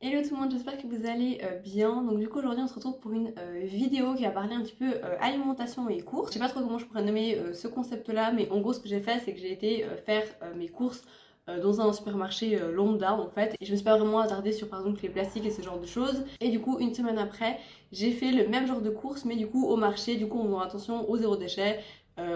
Hello tout le monde, j'espère que vous allez bien. Donc du coup aujourd'hui on se retrouve pour une vidéo qui va parler un petit peu alimentation et courses. Je sais pas trop comment je pourrais nommer ce concept là, mais en gros ce que j'ai fait c'est que j'ai été faire mes courses dans un supermarché lambda en fait. Et je me suis pas vraiment attardée sur par exemple les plastiques et ce genre de choses. Et du coup une semaine après j'ai fait le même genre de courses mais du coup au marché, du coup en faisant attention au zéro déchet.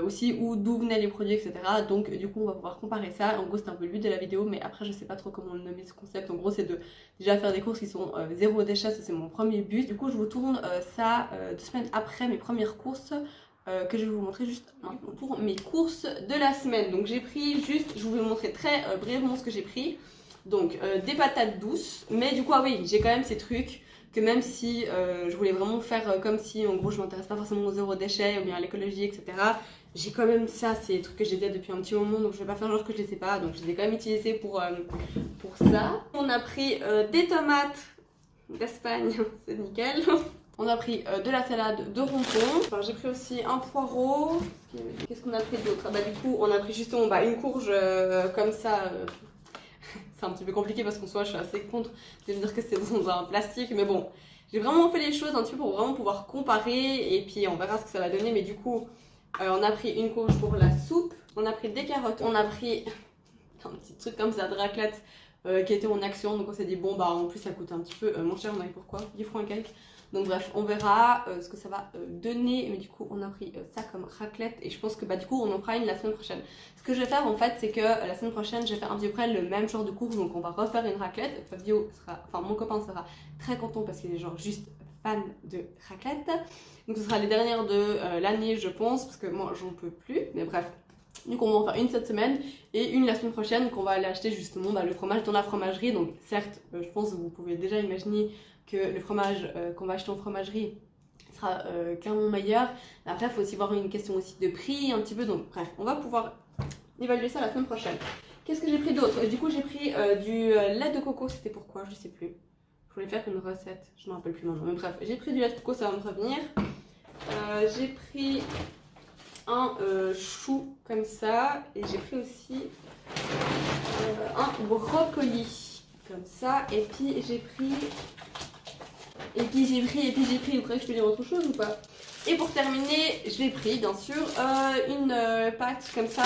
Aussi où d'où venaient les produits, etc. Donc du coup on va pouvoir comparer ça. En gros c'est un peu le but de la vidéo, mais après je sais pas trop comment le nommer ce concept. En gros c'est de déjà faire des courses qui sont zéro déchet, ça c'est mon premier but. Du coup je vous tourne ça 2 semaines après mes premières courses que je vais vous montrer juste maintenant pour mes courses de la semaine. Donc j'ai pris juste, je vous vais montrer très brièvement ce que j'ai pris. Donc des patates douces, mais du coup ah oui j'ai quand même ces trucs que même si je voulais vraiment faire comme si en gros je m'intéresse pas forcément au zéro déchet ou bien à l'écologie, etc. J'ai quand même ça, c'est des trucs que j'ai déjà depuis un petit moment, donc je vais pas faire genre que je les sais pas, donc je les ai quand même utilisés pour ça. On a pris des tomates d'Espagne, c'est nickel. On a pris de la salade de ronron. Enfin, j'ai pris aussi un poireau. Qu'est-ce qu'on a pris d'autre? Bah du coup on a pris justement une courge comme ça. C'est un petit peu compliqué parce qu'en soi je suis assez contre de dire que c'est dans un plastique, mais bon, j'ai vraiment fait les choses un petit peu pour vraiment pouvoir comparer et puis on verra ce que ça va donner. Mais du coup on a pris une courge pour la soupe, on a pris des carottes, on a pris un petit truc comme ça de raclette qui était en action, donc on s'est dit bon bah en plus ça coûte un petit peu moins cher, on a eu pourquoi 10 francs et quelques. Donc bref, on verra ce que ça va donner, mais du coup on a pris ça comme raclette et je pense que bah du coup on en fera une la semaine prochaine. Ce que je vais faire en fait c'est que la semaine prochaine je vais faire un petit peu près le même genre de course, donc on va refaire une raclette. Fabio sera, enfin mon copain sera très content parce qu'il est genre juste fan de raclette. Donc ce sera les dernières de l'année je pense, parce que moi j'en peux plus, mais bref. Du coup on va en faire une cette semaine et une la semaine prochaine qu'on va aller acheter justement le fromage dans la fromagerie. Donc certes je pense que vous pouvez déjà imaginer que le fromage qu'on va acheter en fromagerie sera clairement meilleur. Mais après il faut aussi voir une question aussi de prix un petit peu, donc bref on va pouvoir évaluer ça la semaine prochaine. Qu'est-ce que j'ai pris d'autre? Du coup j'ai pris du lait de coco, c'était pourquoi? Je sais plus. Je voulais faire une recette, je ne me rappelle plus maintenant, mais bref j'ai pris du lait de coco, ça va me revenir. J'ai pris un chou comme ça et j'ai pris aussi un brocoli comme ça et puis j'ai pris bref je peux dire autre chose ou pas? Et pour terminer j'ai pris bien sûr une pâte comme ça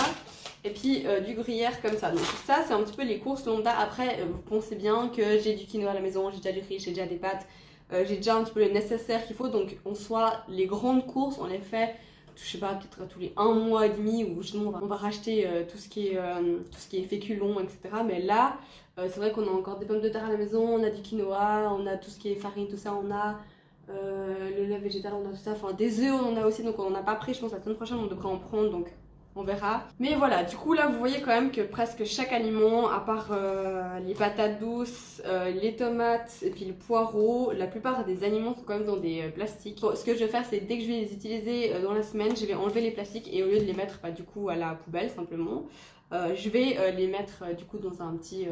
et puis du gruyère comme ça. Donc ça c'est un petit peu les courses lambda. Après vous pensez bien que j'ai du quinoa à la maison, j'ai déjà du riz, j'ai déjà des pâtes, j'ai déjà un petit peu le nécessaire qu'il faut. Donc en soi les grandes courses on les fait je sais pas, peut-être tous les 1 mois et demi où justement on va racheter tout ce qui est féculent, etc. Mais là, c'est vrai qu'on a encore des pommes de terre à la maison, on a du quinoa, on a tout ce qui est farine, tout ça, on a le lait végétal, on a tout ça, enfin des œufs on en a aussi, donc on n'en a pas pris, je pense la semaine prochaine on devrait en prendre, donc on verra. Mais voilà, du coup là vous voyez quand même que presque chaque aliment, à part les patates douces, les tomates et puis le poireau, la plupart des aliments sont quand même dans des plastiques. Bon, ce que je vais faire c'est dès que je vais les utiliser dans la semaine, je vais enlever les plastiques et au lieu de les mettre du coup à la poubelle simplement, je vais les mettre du coup dans un petit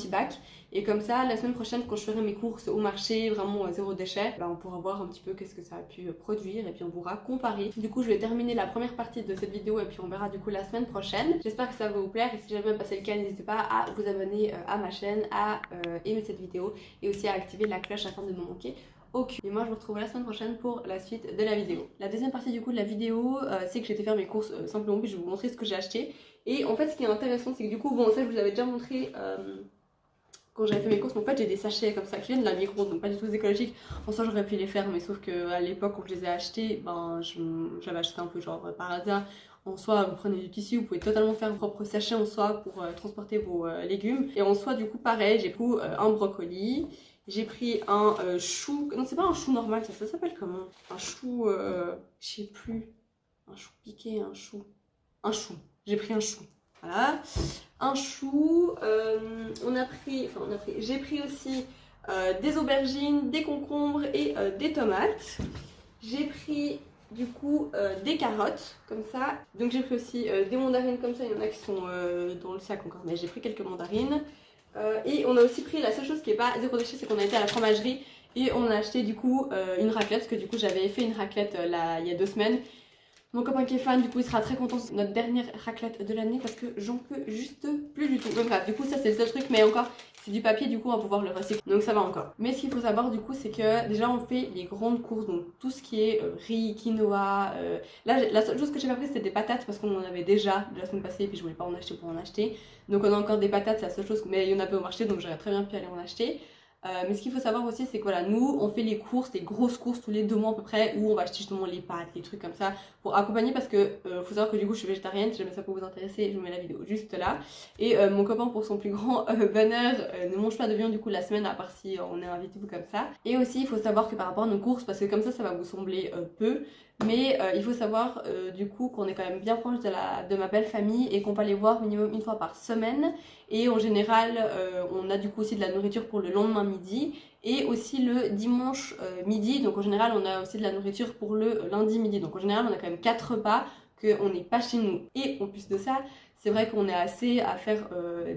bac. Et comme ça, la semaine prochaine, quand je ferai mes courses au marché, vraiment zéro déchet, on pourra voir un petit peu qu'est-ce que ça a pu produire et puis on pourra comparer. Du coup, je vais terminer la première partie de cette vidéo et puis on verra du coup la semaine prochaine. J'espère que ça va vous plaire et si jamais passé le cas, n'hésitez pas à vous abonner à ma chaîne, à aimer cette vidéo et aussi à activer la cloche afin de ne manquer aucune. Et moi je vous retrouve la semaine prochaine pour la suite de la vidéo. La deuxième partie du coup de la vidéo, c'est que j'ai été faire mes courses simplement, puis je vais vous montrer ce que j'ai acheté. Et en fait ce qui est intéressant c'est que du coup, bon ça je vous avais déjà montré quand j'avais fait mes courses, mais en fait j'ai des sachets comme ça qui viennent de la micro, donc pas du tout écologiques. En soi j'aurais pu les faire, mais sauf qu'à l'époque quand je les ai achetés, j'avais acheté un peu genre par hasard. En soi vous prenez du tissu, vous pouvez totalement faire vos propres sachets en soi pour transporter vos légumes. Et en soi du coup pareil, j'ai pris un brocoli, j'ai pris un chou, non c'est pas un chou normal, ça s'appelle comment? Un chou, je sais plus, un chou piqué, un chou, j'ai pris un chou. Voilà, un chou, j'ai pris aussi des aubergines, des concombres et des tomates. J'ai pris du coup des carottes comme ça. Donc j'ai pris aussi des mandarines comme ça, il y en a qui sont dans le sac encore, mais j'ai pris quelques mandarines. Et on a aussi pris, la seule chose qui n'est pas zéro déchet, c'est qu'on a été à la fromagerie et on a acheté du coup une raclette, parce que du coup j'avais fait une raclette il y a 2 semaines. Mon copain qui est fan, du coup, il sera très content. C'est notre dernière raclette de l'année parce que j'en peux juste plus du tout. Donc bref, du coup, ça c'est le seul truc, mais encore, c'est du papier, du coup on va pouvoir le recycler, donc ça va encore. Mais ce qu'il faut savoir du coup c'est que déjà on fait les grandes courses, donc tout ce qui est riz, quinoa, là la seule chose que j'ai pas pris c'était des patates parce qu'on en avait déjà de la semaine passée et puis je voulais pas en acheter pour en acheter, donc on a encore des patates, c'est la seule chose, mais il y en avait au marché donc j'aurais très bien pu aller en acheter. Mais ce qu'il faut savoir aussi c'est que voilà, nous on fait les courses, les grosses courses tous les 2 mois à peu près, où on va acheter justement les pâtes, les trucs comme ça pour accompagner, parce que faut savoir que du coup je suis végétarienne, si jamais ça peut vous intéresser je vous mets la vidéo juste là. Et mon copain pour son plus grand bonheur ne mange pas de viande du coup la semaine, à part si on est invité ou comme ça. Et aussi il faut savoir que par rapport à nos courses, parce que comme ça va vous sembler peu, mais il faut savoir du coup qu'on est quand même bien proche de ma belle famille et qu'on peut aller voir minimum une fois par semaine. Et en général on a du coup aussi de la nourriture pour le lendemain midi et aussi le dimanche midi. Donc en général on a aussi de la nourriture pour le lundi midi. Donc en général on a quand même 4 repas qu'on n'est pas chez nous. Et en plus de ça, c'est vrai qu'on est assez à faire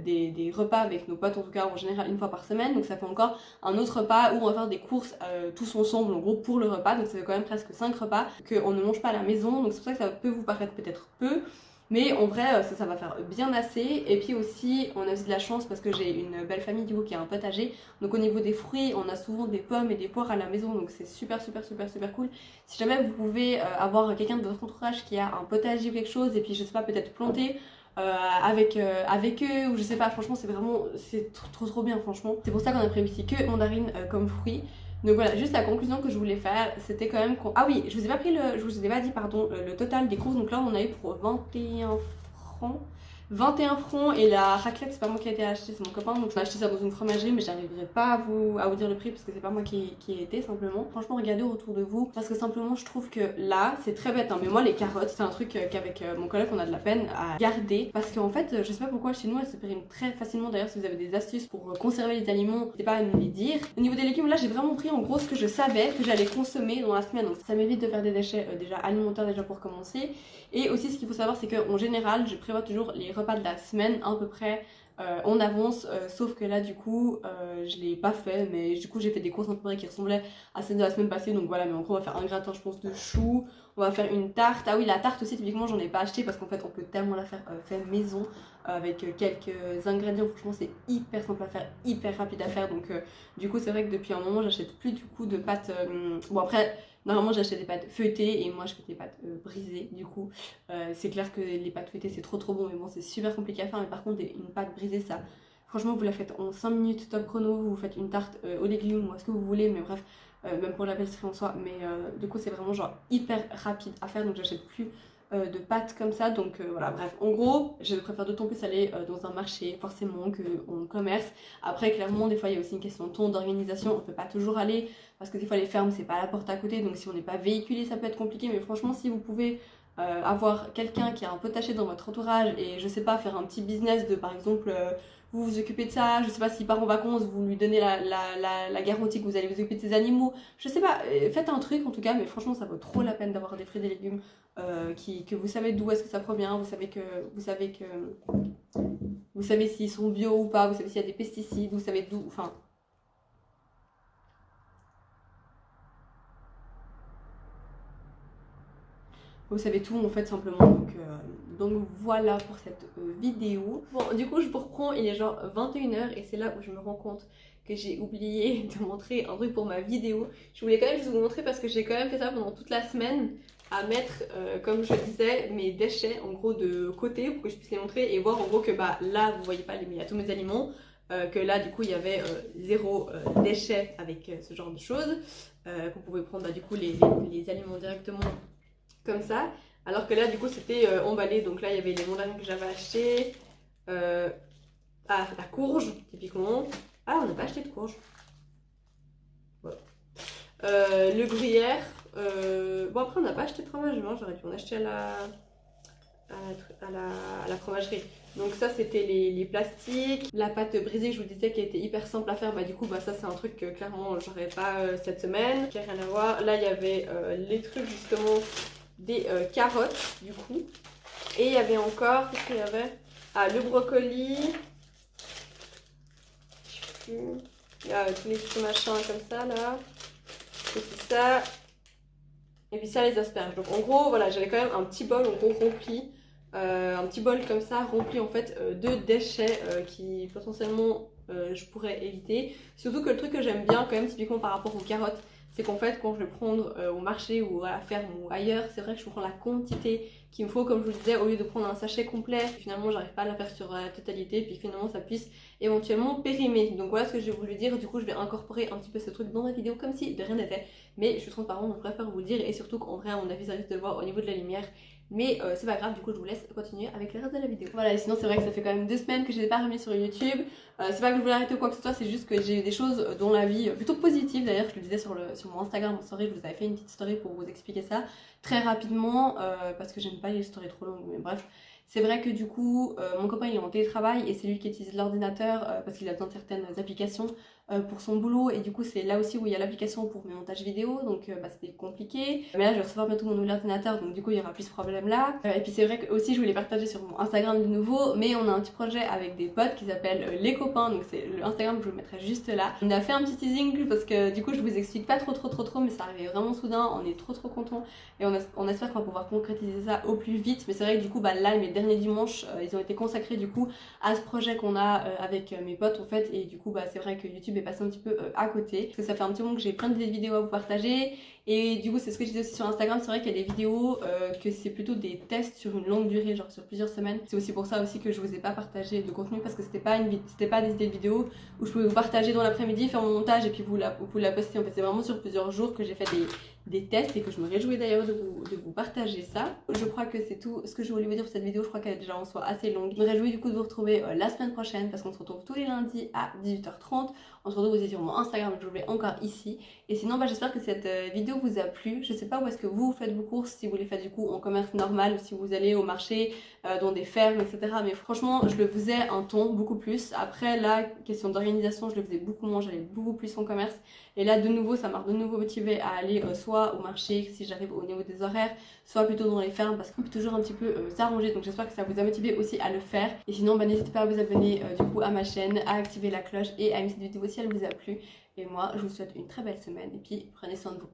des repas avec nos potes, en tout cas en général une fois par semaine. Donc ça fait encore un autre repas où on va faire des courses tous ensemble en gros pour le repas. Donc ça fait quand même presque 5 repas qu'on ne mange pas à la maison. Donc c'est pour ça que ça peut vous paraître peut-être peu. Mais en vrai, ça va faire bien assez. Et puis aussi, on a aussi de la chance parce que j'ai une belle famille du coup qui a un potager. Donc au niveau des fruits, on a souvent des pommes et des poires à la maison. Donc c'est super cool. Si jamais vous pouvez avoir quelqu'un de votre entourage qui a un potager ou quelque chose, et puis je sais pas, peut-être planter avec eux, ou je sais pas, franchement c'est trop bien franchement. C'est pour ça qu'on a pris aussi que mandarine comme fruit. Donc voilà, juste la conclusion que je voulais faire, c'était quand même qu'on... Ah oui, je vous ai pas dit, pardon, le total des courses. Donc là, on a eu pour 21 francs. 21 francs et la raclette, c'est pas moi qui ai été acheter, c'est mon copain. Donc on a acheté ça dans une fromagerie, mais j'arriverai pas à vous dire le prix parce que c'est pas moi qui ai été simplement. Franchement, regardez autour de vous parce que simplement, je trouve que là, c'est très bête, hein, mais moi, les carottes, c'est un truc qu'avec mon collègue, on a de la peine à garder parce qu'en fait, je sais pas pourquoi chez nous, elles se périment très facilement. D'ailleurs, si vous avez des astuces pour conserver les aliments, n'hésitez pas à nous les dire. Au niveau des légumes, là, j'ai vraiment pris en gros ce que je savais que j'allais consommer dans la semaine. Donc ça m'évite de faire des déchets déjà alimentaires déjà pour commencer. Et aussi, ce qu'il faut savoir, c'est qu'en général, je prévois toujours les repas de la semaine à peu près en avance, sauf que là du coup je l'ai pas fait, mais du coup j'ai fait des courses à peu près qui ressemblaient à celles de la semaine passée. Donc voilà, mais en gros on va faire un gratin je pense de choux, on va faire une tarte. Ah oui, la tarte aussi typiquement j'en ai pas acheté parce qu'en fait on peut tellement la faire fait maison avec quelques ingrédients. Franchement c'est hyper simple à faire, hyper rapide à faire. Donc du coup c'est vrai que depuis un moment j'achète plus du coup de pâtes. Bon après normalement j'achète des pâtes feuilletées et moi je fais des pâtes brisées du coup. C'est clair que les pâtes feuilletées c'est trop bon, mais bon c'est super compliqué à faire. Mais par contre une pâte brisée, ça franchement vous la faites en 5 minutes top chrono. Vous faites une tarte aux légumes ou à ce que vous voulez, mais bref, même pour la pâtisserie en soi. Mais du coup c'est vraiment genre hyper rapide à faire, donc j'achète plus de pâtes comme ça. Donc voilà, bref, en gros je préfère d'autant plus aller dans un marché forcément qu'en commerce. Après clairement des fois il y a aussi une question de temps, d'organisation, on peut pas toujours aller parce que des fois les fermes c'est pas à la porte à côté, donc si on n'est pas véhiculé ça peut être compliqué. Mais franchement si vous pouvez avoir quelqu'un qui a un potager dans votre entourage et je sais pas, faire un petit business de par exemple vous vous occupez de ça, je sais pas, s'il part en vacances, vous lui donnez la garantie que vous allez vous occuper de ses animaux, je sais pas, faites un truc en tout cas. Mais franchement ça vaut trop la peine d'avoir des fruits et des légumes que vous savez d'où est-ce que ça provient, vous savez s'ils sont bio ou pas, vous savez s'il y a des pesticides, vous savez d'où, enfin... Vous savez tout en fait simplement. Donc voilà pour cette vidéo. Bon du coup je vous reprends, il est genre 21h et c'est là où je me rends compte que j'ai oublié de montrer un truc pour ma vidéo. Je voulais quand même juste vous montrer parce que j'ai quand même fait ça pendant toute la semaine, à mettre comme je disais mes déchets en gros de côté pour que je puisse les montrer et voir en gros que bah là vous voyez pas, mais il y a tous mes aliments. Que là du coup il y avait zéro déchet avec ce genre de choses, qu'on pouvait prendre bah, du coup les aliments directement comme ça, alors que là du coup c'était emballé. Donc là il y avait les mandarines que j'avais achetées, la courge typiquement. Ah on n'a pas acheté de courge, voilà. Le gruyère, bon après on n'a pas acheté de fromage, j'aurais dû en acheter à la fromagerie. Donc ça c'était les plastiques. La pâte brisée je vous disais qui était hyper simple à faire, bah du coup bah ça c'est un truc que clairement j'aurais pas cette semaine, qui a rien à voir. Là il y avait les trucs justement des carottes du coup, et il y avait encore, qu'est-ce qu'il y avait, le brocoli, je sais plus, il y a tous les petits machins comme ça là, et puis ça, et puis ça les asperges. Donc en gros voilà, j'avais quand même un petit bol en gros rempli, un petit bol comme ça rempli en fait de déchets qui potentiellement je pourrais éviter. Surtout que le truc que j'aime bien quand même typiquement par rapport aux carottes, c'est qu'en fait quand je vais prendre au marché ou à la ferme ou ailleurs, c'est vrai que je prends la quantité qu'il me faut, comme je vous disais, au lieu de prendre un sachet complet, finalement j'arrive pas à la faire sur la totalité, puis finalement ça puisse éventuellement périmer. Donc voilà ce que j'ai voulu dire. Du coup je vais incorporer un petit peu ce truc dans ma vidéo comme si de rien n'était, mais je suis transparente donc je préfère vous le dire, et surtout qu'en vrai à mon avis ça risque de le voir au niveau de la lumière. Mais c'est pas grave, du coup je vous laisse continuer avec le reste de la vidéo. Voilà, et sinon c'est vrai que ça fait quand même 2 semaines que je n'ai pas remis sur YouTube. C'est pas que je voulais arrêter ou quoi que ce soit, c'est juste que j'ai eu des choses dans la vie plutôt positives. D'ailleurs je le disais sur mon Instagram en story, je vous avais fait une petite story pour vous expliquer ça très rapidement, parce que j'aime pas les stories trop longues, mais bref. C'est vrai que du coup, mon copain il est en télétravail et c'est lui qui utilise l'ordinateur parce qu'il a besoin de certaines applications pour son boulot, et du coup c'est là aussi où il y a l'application pour mes montages vidéo, donc c'était compliqué. Mais là je vais recevoir bientôt mon nouvel ordinateur, donc du coup il y aura plus ce problème là. Et puis c'est vrai que aussi je voulais partager sur mon Instagram de nouveau, mais on a un petit projet avec des potes qui s'appelle Les Copains, donc c'est le Instagram, je vous le mettrai juste là. On a fait un petit teasing parce que du coup je vous explique pas trop, mais ça arrivait vraiment soudain, on est trop contents et on espère qu'on va pouvoir concrétiser ça au plus vite. Mais c'est vrai que du coup là mes derniers dimanches ils ont été consacrés du coup à ce projet qu'on a avec mes potes en fait, et du coup c'est vrai que YouTube est passé un petit peu à côté parce que ça fait un petit moment que j'ai plein de vidéos à vous partager, et du coup c'est ce que je disais aussi sur Instagram, c'est vrai qu'il y a des vidéos que c'est plutôt des tests sur une longue durée, genre sur plusieurs semaines. C'est aussi pour ça aussi que je vous ai pas partagé de contenu, parce que c'était pas des idées de vidéos où je pouvais vous partager dans l'après-midi, faire mon montage et puis vous la poster. En fait c'est vraiment sur plusieurs jours que j'ai fait des tests, et que je me réjouis d'ailleurs de vous partager ça. Je crois que c'est tout ce que je voulais vous dire pour cette vidéo. Je crois qu'elle est déjà en soi assez longue. Je me réjouis du coup de vous retrouver la semaine prochaine, parce qu'on se retrouve tous les lundis à 18h30. On se retrouve aussi sur mon Instagram, je vous le mets encore ici. Et sinon j'espère que cette vidéo vous a plu. Je sais pas où est-ce que vous faites vos courses, si vous les faites du coup en commerce normal ou si vous allez au marché, dans des fermes, etc. Mais franchement je le faisais un temps beaucoup plus. Après la question d'organisation, je le faisais beaucoup moins, j'allais beaucoup plus en commerce. Et là de nouveau ça m'a de nouveau motivée à aller soit au marché si j'arrive au niveau des horaires, soit plutôt dans les fermes, parce qu'on peut toujours un petit peu s'arranger. Donc j'espère que ça vous a motivé aussi à le faire. Et sinon n'hésitez pas à vous abonner du coup à ma chaîne, à activer la cloche et à aimer cette vidéo si elle vous a plu. Et moi je vous souhaite une très belle semaine, et puis prenez soin de vous.